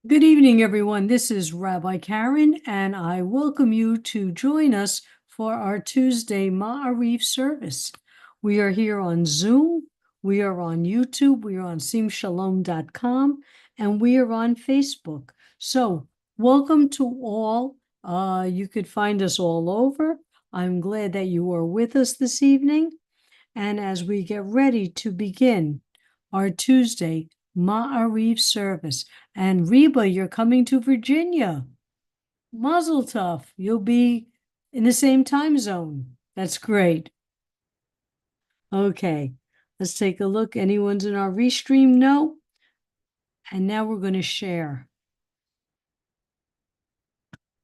Good evening, everyone. This is Rabbi Karen, and I welcome you to join us for our Tuesday Ma'ariv service. We are here on Zoom, we are on YouTube, we are on simshalom.com, and we are on Facebook. So, welcome to all. You could find us all over. I'm glad that you are with us this evening. And as we get ready to begin our Tuesday Ma'ariv service, and Reba, you're coming to Virginia. Mazel tov. You'll be in the same time zone. That's great. Okay, let's take a look. Anyone's in our restream? No. And now we're going to share.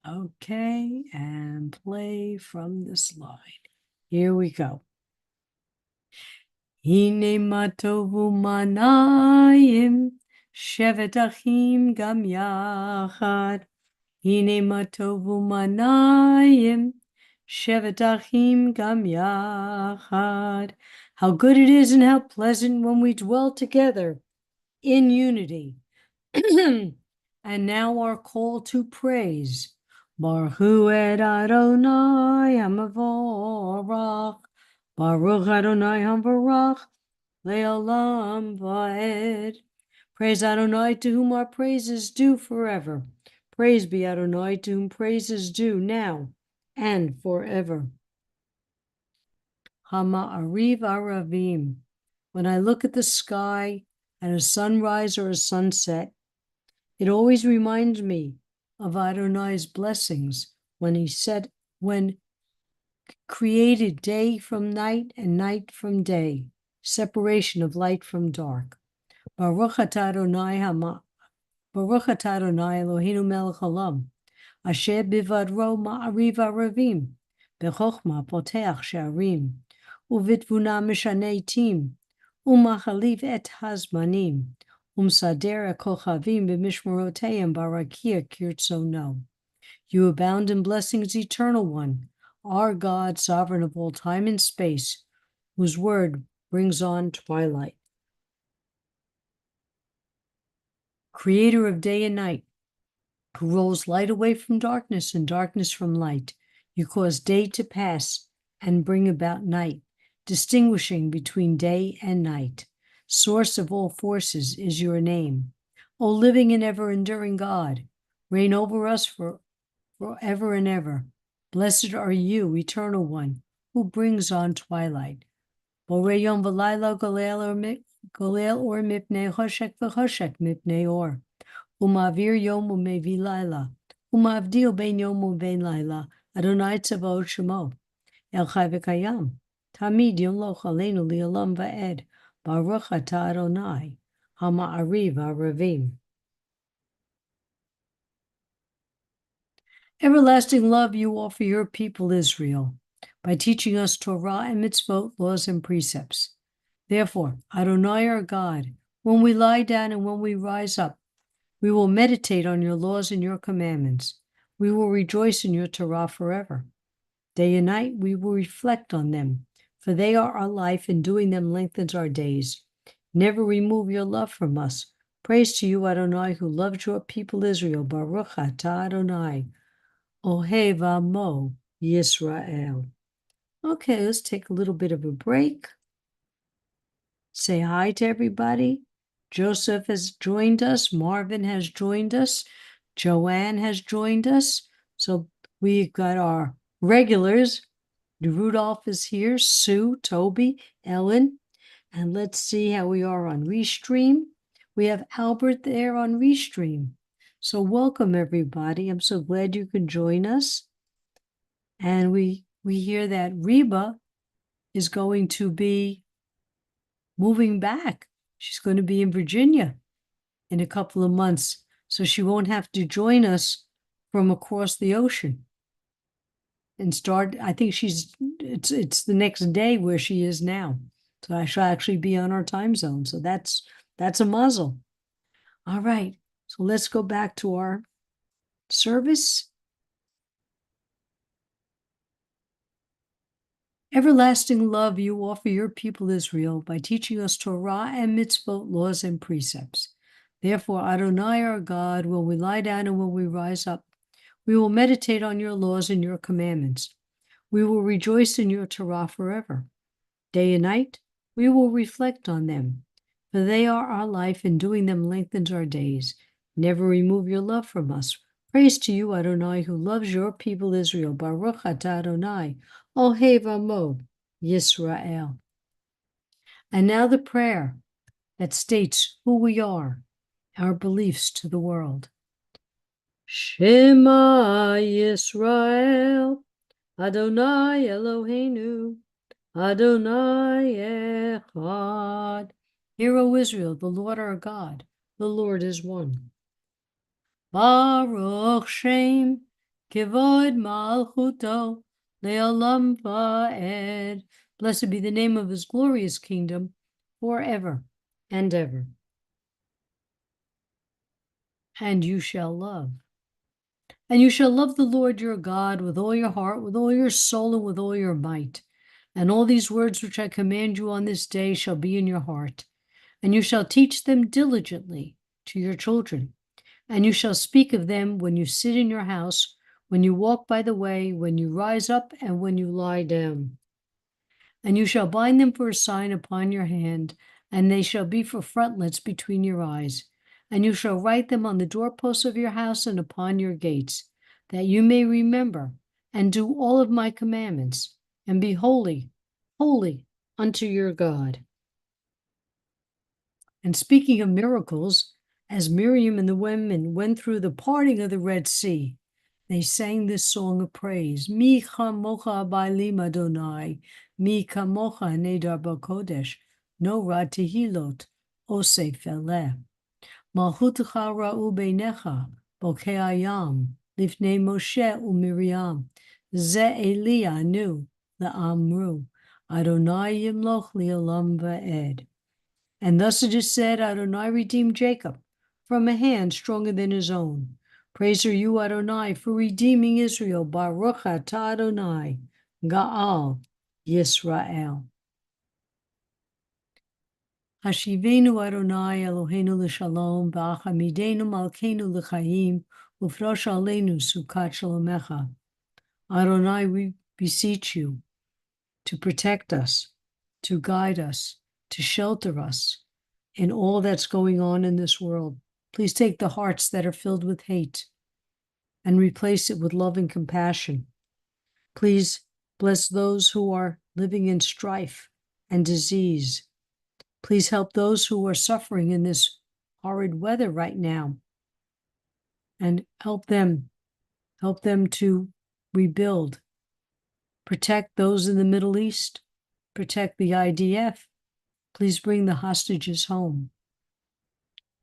Okay, and play from the slide. Here we go. Hine matovu manayim, shevet achim gam yachad. Hine matovu manayim, shevet achim gam yachad. How good it is and how pleasant when we dwell together in unity. And now our call to praise. Baruch et Adonai hamavorach. Baruch Adonai hamavorach. Le'olam va'ed. Praise Adonai, to whom our praise is due forever. Praise be Adonai, to whom praise is due now and forever. Hama'ariv aravim. When I look at the sky at a sunrise or a sunset, it always reminds me of Adonai's blessings when created day from night and night from day, separation of light from dark. Baruch atah Adonai Eloheinu melech haolam, asher bivadro ma'ariv aravim, bechokma poteach she'arim, uvitvuna mishanei tim, umachalif et hazmanim, umsader kochavim b'mishmoroteiim barakia kirtzono. You abound in blessings, Eternal One, our God, sovereign of all time and space, whose word brings on twilight. Creator of day and night, who rolls light away from darkness and darkness from light, you cause day to pass and bring about night, distinguishing between day and night. Source of all forces is your name. O living and ever-enduring God, reign over us forever and ever. Blessed are you, Eternal One, who brings on twilight. Borei yom v'layla golel or mipnei choshek v'choshek mipnei or. Umavir yom umevi laila. Umavdil ben yom uben laila. Adonai tzavot shemo. El chai v'kayam. Tamid yom lo chaleinu li'olam va'ed. Baruch atah Adonai. Hama'ariv aravim. Everlasting love you offer your people Israel by teaching us Torah and mitzvot, laws and precepts. Therefore, Adonai our God, when we lie down and when we rise up, we will meditate on your laws and your commandments. We will rejoice in your Torah forever. Day and night we will reflect on them, for they are our life, and doing them lengthens our days. Never remove your love from us. Praise to you, Adonai, who loved your people Israel. Baruch atah Adonai. Ohev Amo Yisrael. Okay, let's take a little bit of a break. Say hi to everybody. Joseph has joined us. Marvin has joined us. Joanne has joined us. So we've got our regulars. Rudolph is here. Sue, Toby, Ellen. And let's see how we are on Restream. We have Albert there on Restream. So welcome, everybody. I'm so glad you could join us. And we hear that Reba is going to be moving back. She's going to be in Virginia in a couple of months, so she won't have to join us from across the ocean and start. I think it's the next day where she is now. So I shall actually be on our time zone. So that's a muzzle. All right. So let's go back to our service. Everlasting love you offer your people Israel by teaching us Torah and mitzvot, laws and precepts. Therefore, Adonai our God, when we lie down and when we rise up, we will meditate on your laws and your commandments. We will rejoice in your Torah forever. Day and night, we will reflect on them, for they are our life, and doing them lengthens our days. Never remove your love from us. Praise to you, Adonai, who loves your people Israel. Baruch atah Adonai, Ohev Amo, Yisrael. And now the prayer that states who we are, our beliefs to the world. Shema Yisrael, Adonai Eloheinu, Adonai Echad. Hear, O Israel, the Lord our God, the Lord is one. Baruch Shem, Kivod Malchuto, Le'olam Va'ed. Blessed be the name of his glorious kingdom, forever and ever. And you shall love. And you shall love the Lord your God with all your heart, with all your soul, and with all your might. And all these words which I command you on this day shall be in your heart. And you shall teach them diligently to your children. And you shall speak of them when you sit in your house, when you walk by the way, when you rise up, and when you lie down. And you shall bind them for a sign upon your hand, and they shall be for frontlets between your eyes. And you shall write them on the doorposts of your house and upon your gates, that you may remember and do all of my commandments, and be holy, holy unto your God. And speaking of miracles, as Miriam and the women went through the parting of the Red Sea, they sang this song of praise. Mi chamocha ba'alim Adonai, mi kamocha nedar b'kodesh, no ra tehilot, osef eleh. Malchutecha ra'u beinecha, bokei hayam, lifnei Moshe u'Miriam. Ze Eli anu le'amru, Adonai yimloch li'olam va'ed. And thus it is said, Adonai redeemed Jacob from a hand stronger than his own. Praise are you, Adonai, for redeeming Israel. Baruch atah Adonai, Ga'al Yisrael. Hashivenu Adonai Eloheinu l'shalom, v'achamidenu malkeinu l'chaim, ufrosh aleinu sukat shalomecha. Adonai, we beseech you to protect us, to guide us, to shelter us in all that's going on in this world. Please take the hearts that are filled with hate and replace it with love and compassion. Please bless those who are living in strife and disease. Please help those who are suffering in this horrid weather right now, and help them to rebuild. Protect those in the Middle East. Protect the IDF. Please bring the hostages home.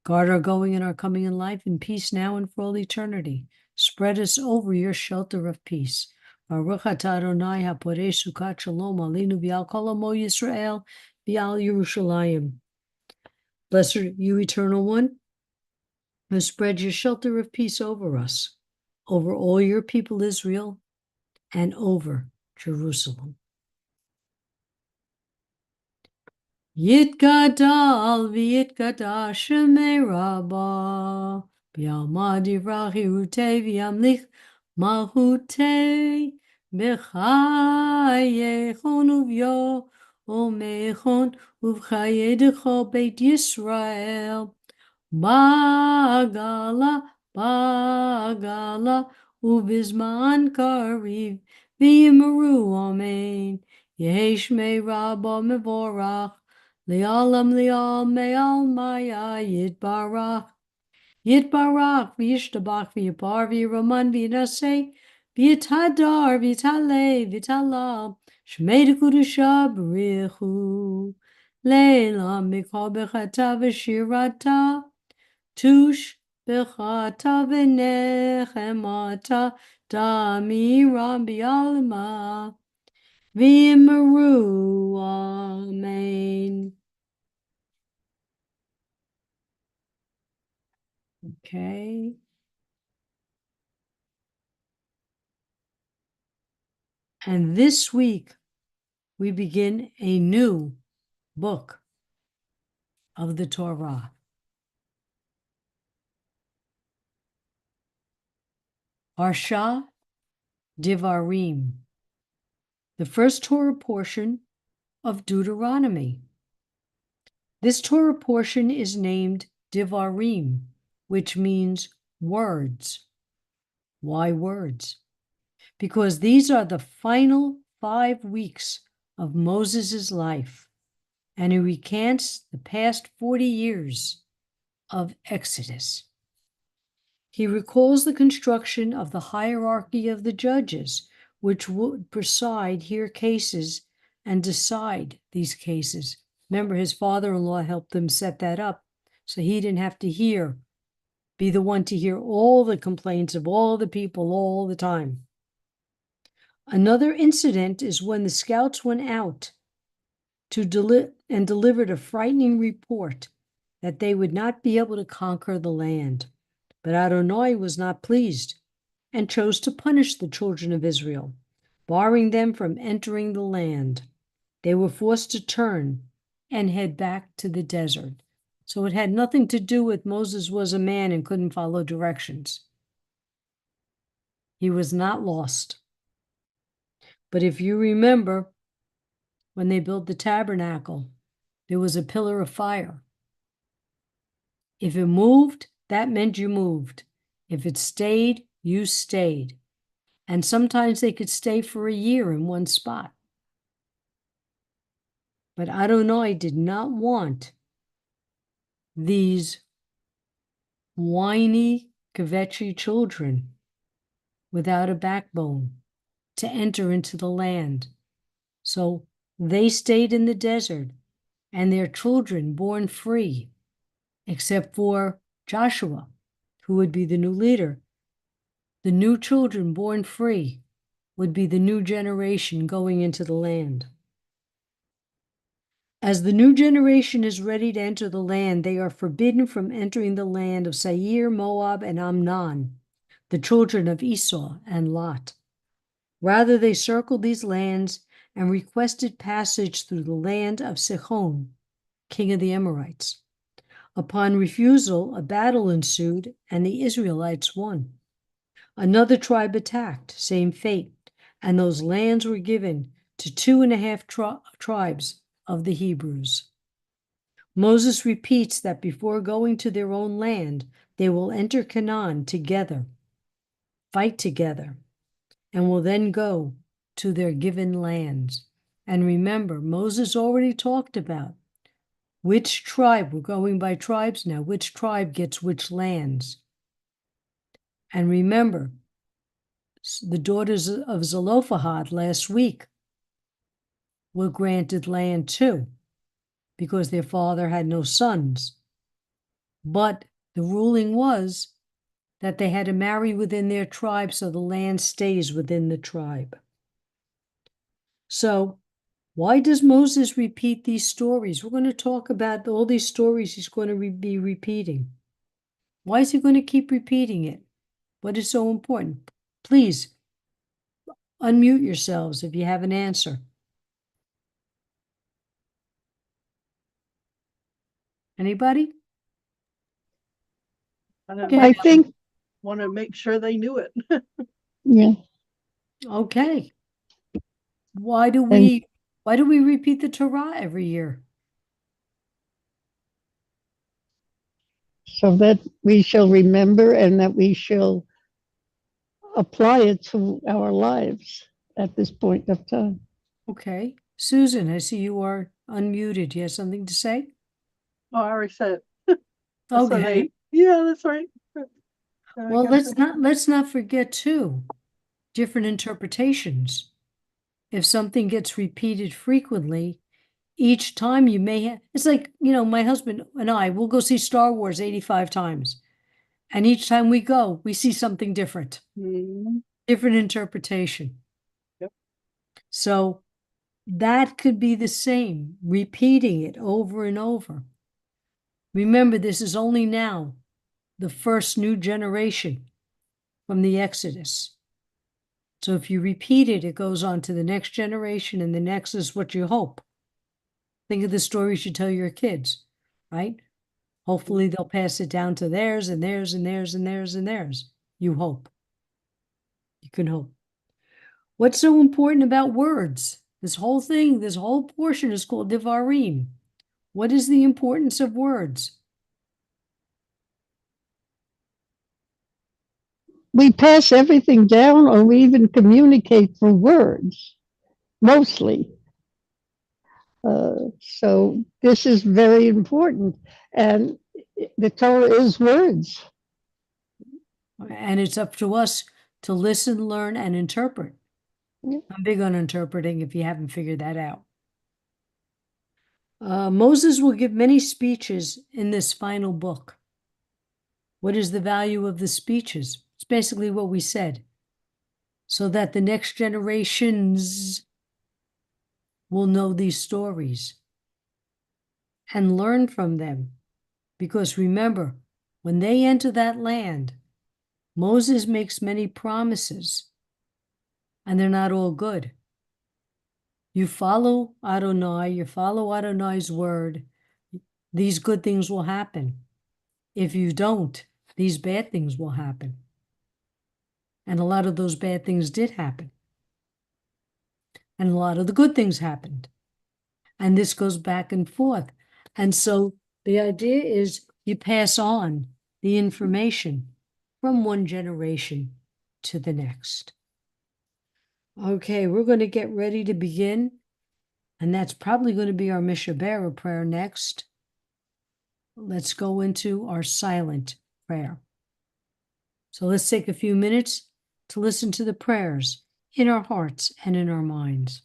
Guard our going and our coming in life in peace now and for all eternity. Spread us over your shelter of peace. Baruch atah Adonai haporei sukat shalom aleinu v'al kol amo Yisrael v'al Yerushalayim. Blessed are you, Eternal One, who spread your shelter of peace over us, over all your people Israel, and over Jerusalem. Yitgadal v'yitgadash shemei Rabbah, v'yamad yivrach hirutei v'yamlich malchutei, b'chayechon uv'yo omechon uv'chayedecho beit Yisrael, ba'gala, ba'gala, ubizman kariv, v'yimaru amen, yehi shmei Rabbah mevorach, Li'olam li'ol me'al maya yitbarach, yitbarach v'yishtabach v'yipar v'yiraman v'yinaseh v'yitadar v'yitaleh v'yitalal shmei dekudusha b'richu le'elam mikol b'chata v'shirata tush b'chata v'nechemata damiram b'yalma v'yimaru amen. Okay. And this week, we begin a new book of the Torah. Parsha Devarim, the first Torah portion of Deuteronomy. This Torah portion is named Devarim, which means words. Why words? Because these are the final 5 weeks of Moses' life, and he recants the past 40 years of Exodus. He recalls the construction of the hierarchy of the judges, which would preside, hear cases, and decide these cases. Remember, his father-in-law helped him set that up, so he didn't have to be the one to hear all the complaints of all the people all the time. Another incident is when the scouts went out to delivered a frightening report that they would not be able to conquer the land. But Adonai was not pleased and chose to punish the children of Israel, barring them from entering the land. They were forced to turn and head back to the desert. So it had nothing to do with Moses was a man and couldn't follow directions. He was not lost. But if you remember, when they built the tabernacle, there was a pillar of fire. If it moved, that meant you moved. If it stayed, you stayed. And sometimes they could stay for a year in one spot. But Adonai did not want these whiny, kvetchy children without a backbone to enter into the land. So they stayed in the desert, and their children born free, except for Joshua, who would be the new leader. The new children born free would be the new generation going into the land. As the new generation is ready to enter the land, they are forbidden from entering the land of Seir, Moab, and Amnon, the children of Esau and Lot. Rather, they circled these lands and requested passage through the land of Sihon, king of the Amorites. Upon refusal, a battle ensued, and the Israelites won. Another tribe attacked, same fate, and those lands were given to 2.5 tribes of the Hebrews. Moses repeats that before going to their own land, they will enter Canaan together, fight together, and will then go to their given lands. And remember, Moses already talked about which tribe, we're going by tribes now, which tribe gets which lands. And remember, the daughters of Zelophehad last week were granted land too, because their father had no sons. But the ruling was that they had to marry within their tribe, so the land stays within the tribe. So why does Moses repeat these stories? We're going to talk about all these stories he's going to be repeating. Why is he going to keep repeating it? What is so important? Please unmute yourselves if you have an answer. Anybody? I think want to make sure they knew it. Yeah. Okay. Why do we repeat the Torah every year? So that we shall remember and that we shall apply it to our lives at this point of time. Okay. Susan, I see you are unmuted. You have something to say? Oh, I already said it. Okay. Yeah, that's right. Well, let's not forget too, different interpretations. If something gets repeated frequently, each time you may have, it's like, my husband and I will go see Star Wars 85 times. And each time we go, we see something different, different interpretation. Yep. So that could be the same, repeating it over and over. Remember, this is only now the first new generation from the Exodus. So if you repeat it, it goes on to the next generation, and the next is what you hope. Think of the stories you tell your kids, right? Hopefully they'll pass it down to theirs and theirs and theirs and theirs and theirs. You hope. You can hope. What's so important about words? This whole thing, this whole portion is called Devarim. What is the importance of words? We pass everything down, or we even communicate through words, mostly. So this is very important. And the Torah is words. And it's up to us to listen, learn, and interpret. Yeah. I'm big on interpreting if you haven't figured that out. Moses will give many speeches in this final book. What is the value of the speeches? It's basically what we said. So that the next generations will know these stories and learn from them. Because remember, when they enter that land, Moses makes many promises, and they're not all good. You follow Adonai, you follow Adonai's word, these good things will happen. If you don't, these bad things will happen. And a lot of those bad things did happen. And a lot of the good things happened. And this goes back and forth. And so the idea is you pass on the information from one generation to the next. Okay, we're going to get ready to begin. And that's probably going to be our Mishabera prayer next. Let's go into our silent prayer. So let's take a few minutes to listen to the prayers in our hearts and in our minds.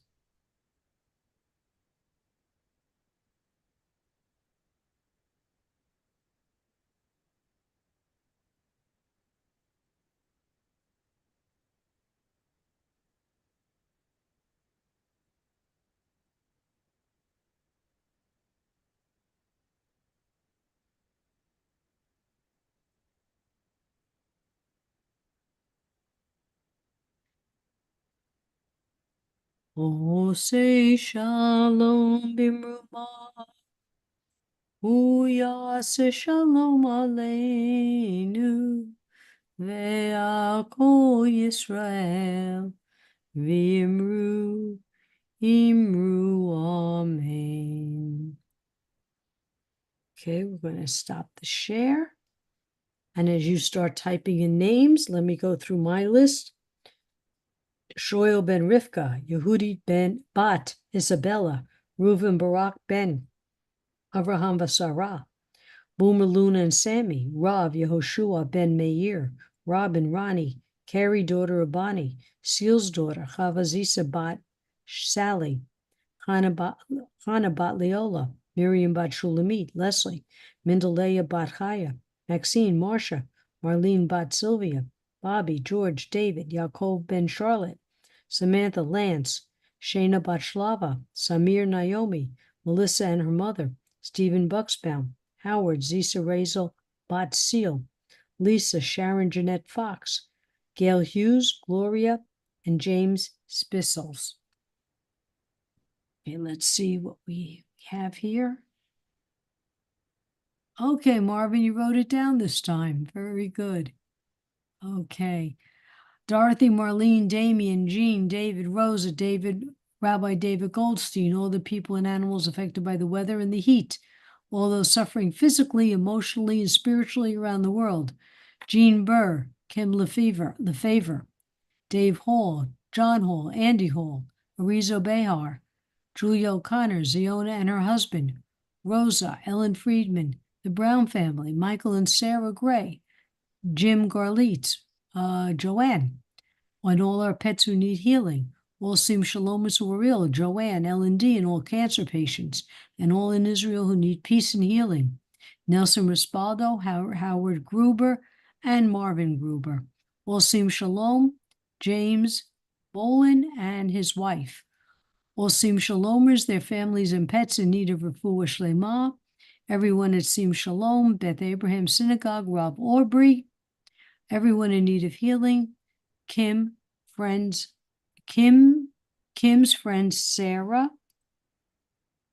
Oh, say shalom bimruma, uyase shalom aleinu, ve'al kol Yisrael, v'imru, imru, amen. Okay, we're going to stop the share. And as you start typing in names, let me go through my list. Shoel ben Rivka, Yehudi ben Bat, Isabella, Reuven Barak ben, Avraham Vasarah, Boomer Luna and Sammy, Rav Yehoshua ben Meir, Robin Ronnie, Carrie daughter of Bonnie, Seal's daughter, Chavazisa bat Sally, Hannah bat Leola, Miriam bat Shulamit, Leslie, Mindaleya bat Chaya, Maxine, Marcia, Marlene bat Sylvia, Bobby, George, David, Yaakov ben Charlotte, Samantha, Lance, Shana bat Shlava, Samir, Naomi, Melissa and her mother, Stephen Bucksbaum, Howard, Zisa Razel, Bat Seal, Lisa, Sharon Jeanette Fox, Gail Hughes, Gloria, and James Spissels. Okay, let's see what we have here. Okay, Marvin, you wrote it down this time. Very good. Okay. Dorothy, Marlene, Damien, Jean, David, Rosa, David, Rabbi David Goldstein, all the people and animals affected by the weather and the heat, all those suffering physically, emotionally, and spiritually around the world. Jean Burr, Kim Lefevre, Dave Hall, John Hall, Andy Hall, Arizo Behar, Julia O'Connor, Ziona and her husband, Rosa, Ellen Friedman, the Brown family, Michael and Sarah Gray, Jim Garlitz, Joanne, and all our pets who need healing, all Sim Shalomis who are ill, Joanne, L&D, and all cancer patients, and all in Israel who need peace and healing, Nelson Rispaldo, Howard Gruber, and Marvin Gruber, all Sim Shalom, James Bolin and his wife, all Sim Shalomers, their families and pets in need of refuah shlema, everyone at Sim Shalom, Beth Abraham Synagogue, Rob Aubrey, everyone in need of healing, Kim's friend Sarah,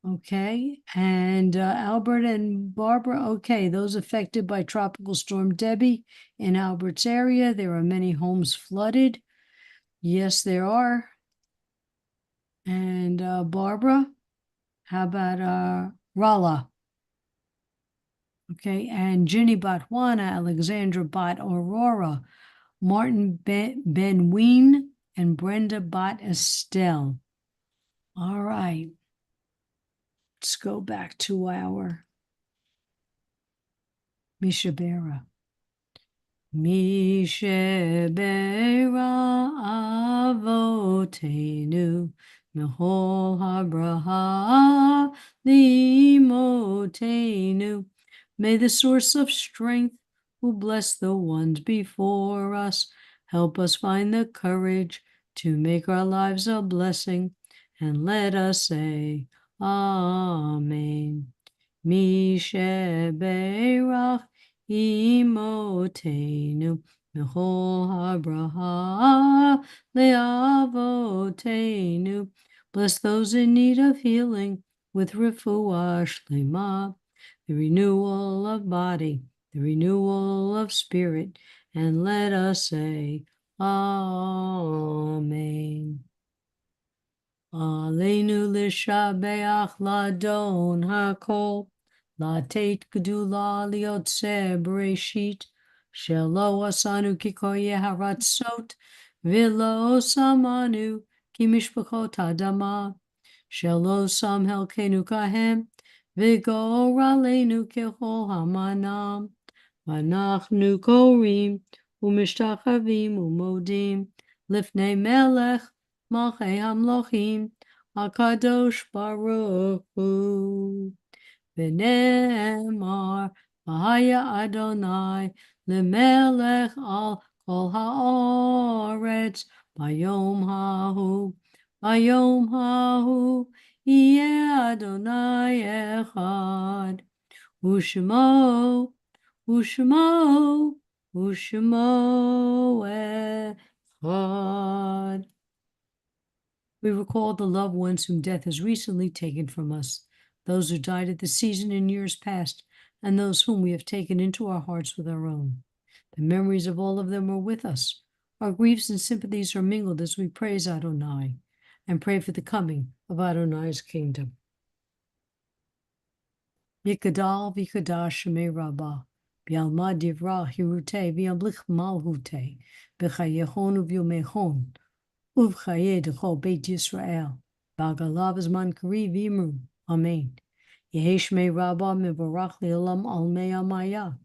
okay, and Albert and Barbara, okay, those affected by Tropical Storm Debbie in Albert's area. There are many homes flooded. Yes, there are. And Barbara, how about Rala? Okay, and Ginny bought Juana, Alexandra bought Aurora, Martin Benween, and Brenda bought Estelle. All right. Let's go back to our Mishabera. Mishabera avotenu mehol habraha limotenu. May the source of strength, who bless the ones before us, help us find the courage to make our lives a blessing, and let us say, Amen. Misheberach imotenu mechol habraha leavotenu. Bless those in need of healing with refuah shlema, the renewal of body, the renewal of spirit, and let us say, Amen. Aleinu lishabeach ladon hakol, latet gedula liotze bereshit, shelo asanu kikoye haratzot, vilo samanu ki mishpachot adama, shelo sam helkenu kahem, vigor aleinu kechol hamanam, vanachnu korim, umishtachavim umodim, lifnei melech, Malchei Hamlochim, HaKadosh Baruch Hu. V'ne'emar, V'haya Adonai, L'melech al kol ha'aretz, Bayom hahu, Yeh Adonai echad, Ushmo, Ushmo, Ushmo echad. We recall the loved ones whom death has recently taken from us, those who died at the season in years past, and those whom we have taken into our hearts with our own. The memories of all of them are with us. Our griefs and sympathies are mingled as we praise Adonai and pray for the coming of Adonai's kingdom. Yikadal v'ikadash shemei rabbah, b'alma divra hirute v'yamlich malhute, b'chayechon u'v'yomechon, Uvchaye dechol Beit Yisrael, Bagalav Zman Kari Vimru, Amen. Yehesh me Rabba Mivarach Le'olam Al Mei Amaya,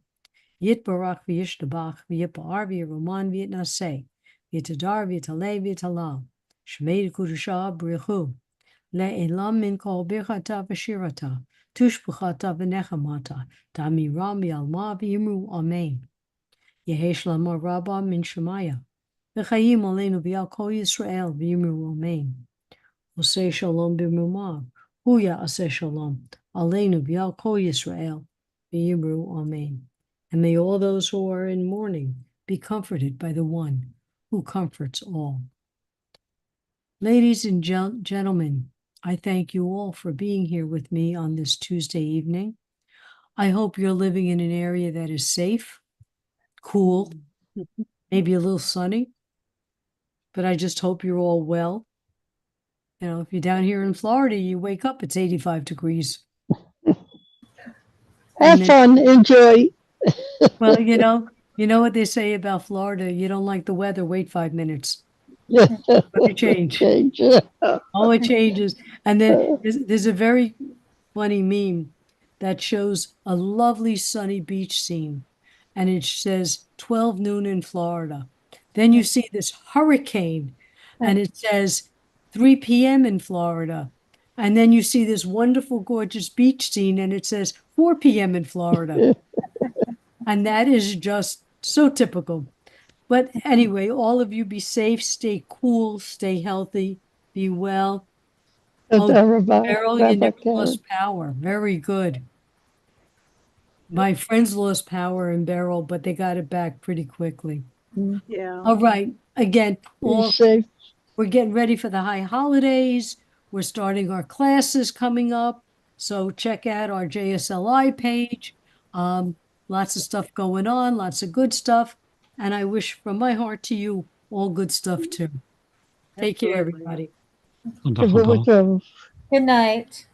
Yit Barach V'yishtabach V'yipar V'yiroman V'yitnaseh, V'yitadar V'yitaleh V'yitalal, Shmei Kudusha B'richu, Le'elam Min Kol Birchata V'shirata, Tushbuchata V'nechamata, Tamiram V'yalma V'yimru, Amen. Yehesh Lama Rabba Min Shemaya, V'chayim aleinu v'yal kol Yisrael v'yimru amen. Osei shalom b'mrumav, huya aseh shalom, aleinu v'yal kol Yisrael v'yimru amen. And may all those who are in mourning be comforted by the one who comforts all. Ladies and gentlemen, I thank you all for being here with me on this Tuesday evening. I hope you're living in an area that is safe, cool, maybe a little sunny. But I just hope you're all well. You know, if you're down here in Florida, you wake up, it's 85 degrees. Have fun, enjoy. Well, you know what they say about Florida, you don't like the weather, wait 5 minutes. Let It change. change. Oh, it changes. And then there's a very funny meme that shows a lovely sunny beach scene. And it says 12 noon in Florida. Then you see this hurricane and it says 3 p.m. in Florida. And then you see this wonderful, gorgeous beach scene and it says 4 p.m. in Florida. And that is just so typical. But anyway, all of you be safe, stay cool, stay healthy, be well. Oh, Beryl, you never lost power. Very good. My friends lost power in Beryl, but they got it back pretty quickly. Yeah. All right. Again, Be safe. we're getting ready for the high holidays. We're starting our classes coming up. So check out our JSLI page. Lots of stuff going on, lots of good stuff. And I wish from my heart to you all good stuff too. Take care, Absolutely. everybody. Shavuot Tov. Good night.